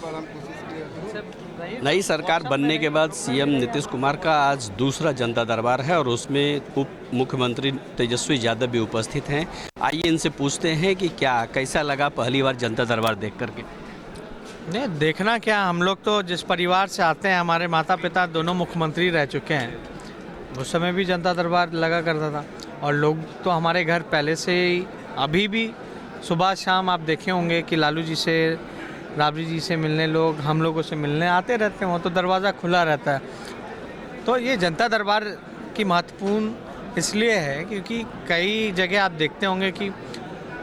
बार हम कोशिश किए। नई सरकार बनने के बाद सीएम नीतीश कुमार का आज दूसरा जनता दरबार है और उसमें उप मुख्यमंत्री तेजस्वी यादव भी उपस्थित हैं। आइए इनसे पूछते हैं कि क्या कैसा लगा पहली बार जनता दरबार देख करके। नहीं, देखना क्या, हम लोग तो जिस परिवार से आते हैं, हमारे माता पिता दोनों मुख्यमंत्री रह चुके हैं। उस समय भी जनता दरबार लगा करता था और लोग तो हमारे घर पहले से ही, अभी भी सुबह शाम आप देखे होंगे कि लालू जी से, राबड़ी जी से मिलने लोग हम लोगों से मिलने आते रहते हैं। वो तो दरवाज़ा खुला रहता है। तो ये जनता दरबार की महत्वपूर्ण इसलिए है क्योंकि कई जगह आप देखते होंगे कि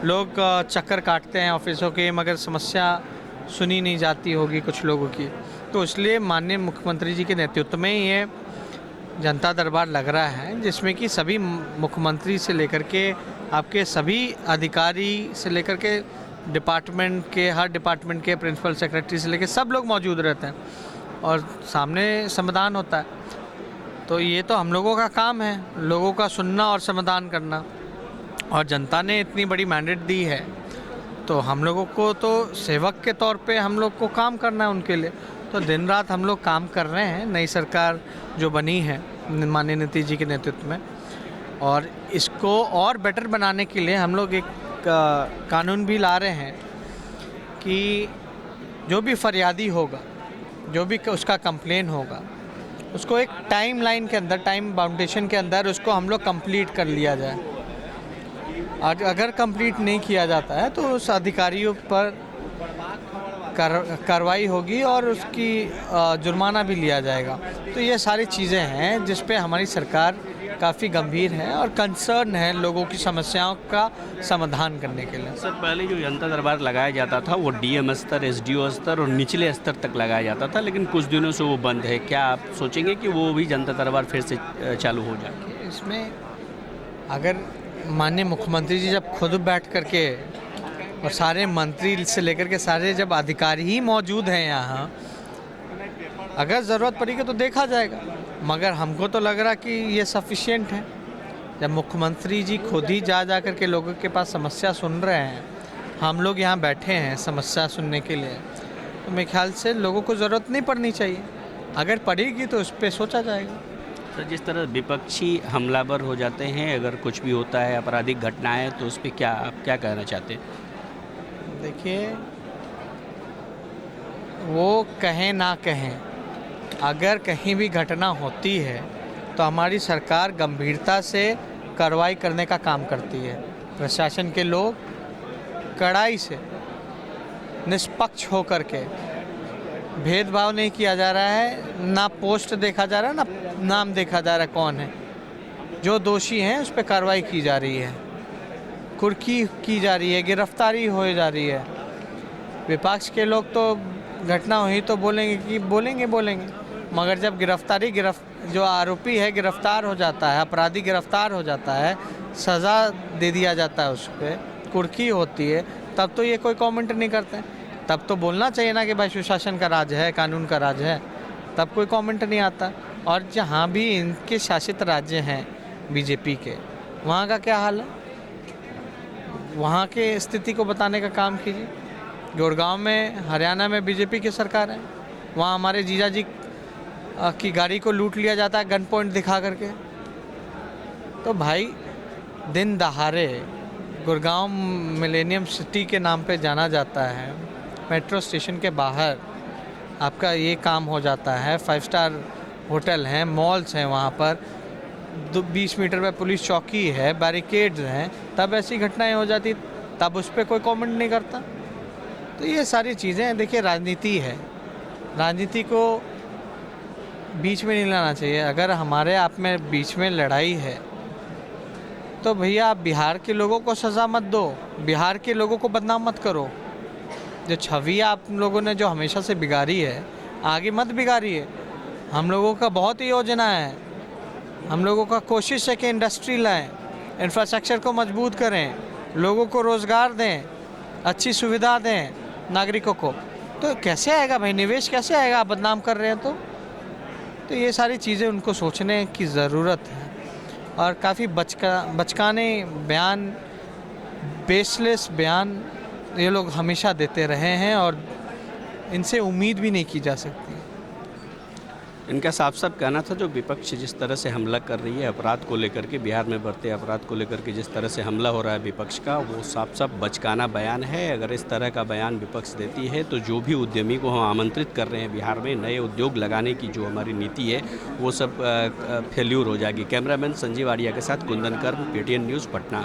लोग चक्कर काटते हैं ऑफिसों के, मगर समस्या सुनी नहीं जाती होगी कुछ लोगों की। तो इसलिए माननीय मुख्यमंत्री जी के नेतृत्व में ये जनता दरबार लग रहा है, जिसमें कि सभी मुख्यमंत्री से लेकर के आपके सभी अधिकारी से लेकर के डिपार्टमेंट के, हर डिपार्टमेंट के प्रिंसिपल सेक्रेटरी से लेकर सब लोग मौजूद रहते हैं और सामने समाधान होता है। तो ये तो हम लोगों का काम है, लोगों का सुनना और समाधान करना। और जनता ने इतनी बड़ी मैंडेट दी है तो हम लोगों को तो सेवक के तौर पे हम लोग को काम करना है उनके लिए। तो दिन रात हम लोग काम कर रहे हैं नई सरकार जो बनी है माननीय नीतीश जी के नेतृत्व में, और इसको और बेटर बनाने के लिए हम लोग एक कानून भी ला रहे हैं कि जो भी फरियादी होगा, जो भी उसका कंप्लेन होगा, उसको एक टाइम लाइन के अंदर, टाइम बाउंडेशन के अंदर उसको हम लोग कंप्लीट कर लिया जाए। अगर कंप्लीट नहीं किया जाता है तो उस अधिकारियों पर कार्रवाई होगी और उसकी जुर्माना भी लिया जाएगा। तो ये सारी चीज़ें हैं जिस पे हमारी सरकार काफ़ी गंभीर है और कंसर्न है लोगों की समस्याओं का समाधान करने के लिए। सर, पहले जो जनता दरबार लगाया जाता था वो डीएम स्तर, एसडीओ स्तर और निचले स्तर तक लगाया जाता था, लेकिन कुछ दिनों से वो बंद है। क्या आप सोचेंगे कि वो भी जनता दरबार फिर से चालू हो जाए? इसमें अगर माननीय मुख्यमंत्री जी जब खुद बैठ करके और सारे मंत्री से लेकर के सारे जब अधिकारी ही मौजूद हैं यहाँ, अगर ज़रूरत पड़ेगी तो देखा जाएगा, मगर हमको तो लग रहा कि ये सफिशिएंट है। जब मुख्यमंत्री जी खुद ही जा कर के लोगों के पास समस्या सुन रहे हैं, हम लोग यहाँ बैठे हैं समस्या सुनने के लिए, तो मेरे ख्याल से लोगों को ज़रूरत नहीं पड़नी चाहिए। अगर पड़ेगी तो उस पर सोचा जाएगा। सर, जिस तरह विपक्षी हमलावर हो जाते हैं, अगर कुछ भी होता है आपराधिक घटनाएं, तो उस पर आप क्या कहना चाहते हैं? देखिए, वो कहें ना कहें, अगर कहीं भी घटना होती है तो हमारी सरकार गंभीरता से कार्रवाई करने का काम करती है। प्रशासन के लोग कड़ाई से, निष्पक्ष होकर के, भेदभाव नहीं किया जा रहा है, ना पोस्ट देखा जा रहा है, ना नाम देखा जा रहा है कौन है। जो दोषी हैं उस पर कार्रवाई की जा रही है, कुर्की की जा रही है, गिरफ्तारी हो जा रही है। विपक्ष के लोग तो घटना हुई तो बोलेंगे कि बोलेंगे, मगर जब जो आरोपी है गिरफ्तार हो जाता है, अपराधी गिरफ्तार हो जाता है, सज़ा दे दिया जाता है, उस पर कुर्की होती है, तब तो ये कोई कमेंट नहीं करते। तब तो बोलना चाहिए ना कि भाई सुशासन का राज है, कानून का राज है, तब कोई कमेंट नहीं आता। और जहाँ भी इनके शासित राज्य हैं बीजेपी के, वहाँ का क्या हाल है, वहाँ के स्थिति को बताने का काम कीजिए। गुड़गांव में, हरियाणा में बीजेपी की सरकार है, वहाँ हमारे जीजा जी की गाड़ी को लूट लिया जाता है गन पॉइंट दिखा करके। तो भाई, दिन दहाड़े गुड़गांव मिलेनियम सिटी के नाम पे जाना जाता है, मेट्रो स्टेशन के बाहर आपका ये काम हो जाता है। 5 स्टार होटल हैं, मॉल्स हैं, वहाँ पर 20 मीटर पे पुलिस चौकी है, बैरिकेड्स हैं, तब ऐसी घटनाएं हो जाती, तब उस पर कोई कमेंट नहीं करता। तो ये सारी चीज़ें, देखिए, राजनीति है, राजनीति को बीच में नहीं लाना चाहिए। अगर हमारे आप में बीच में लड़ाई है तो भैया आप बिहार के लोगों को सज़ा मत दो, बिहार के लोगों को बदनाम मत करो। जो छवि आप लोगों ने जो हमेशा से बिगाड़ी है, आगे मत बिगाड़िए। हम लोगों का बहुत ही योजना है, हम लोगों का कोशिश है कि इंडस्ट्री लाएं, इंफ्रास्ट्रक्चर को मजबूत करें, लोगों को रोज़गार दें, अच्छी सुविधा दें नागरिकों को। तो कैसे आएगा भाई, निवेश कैसे आएगा, आप बदनाम कर रहे हैं तो ये सारी चीज़ें उनको सोचने की ज़रूरत है। और काफ़ी बचकाने बयान, बेसलेस बयान ये लोग हमेशा देते रहे हैं और इनसे उम्मीद भी नहीं की जा सकती। इनका साफ साफ कहना था जो विपक्ष जिस तरह से हमला कर रही है अपराध को लेकर के, बिहार में बढ़ते अपराध को लेकर के जिस तरह से हमला हो रहा है विपक्ष का, वो साफ साफ बचकाना बयान है। अगर इस तरह का बयान विपक्ष देती है तो जो भी उद्यमी को हम आमंत्रित कर रहे हैं बिहार में नए उद्योग लगाने की जो हमारी नीति है वो सब फेल्यूर हो जाएगी। कैमरामैन संजीव आर्या के साथ कुंदन कर्म, PTN न्यूज़, पटना।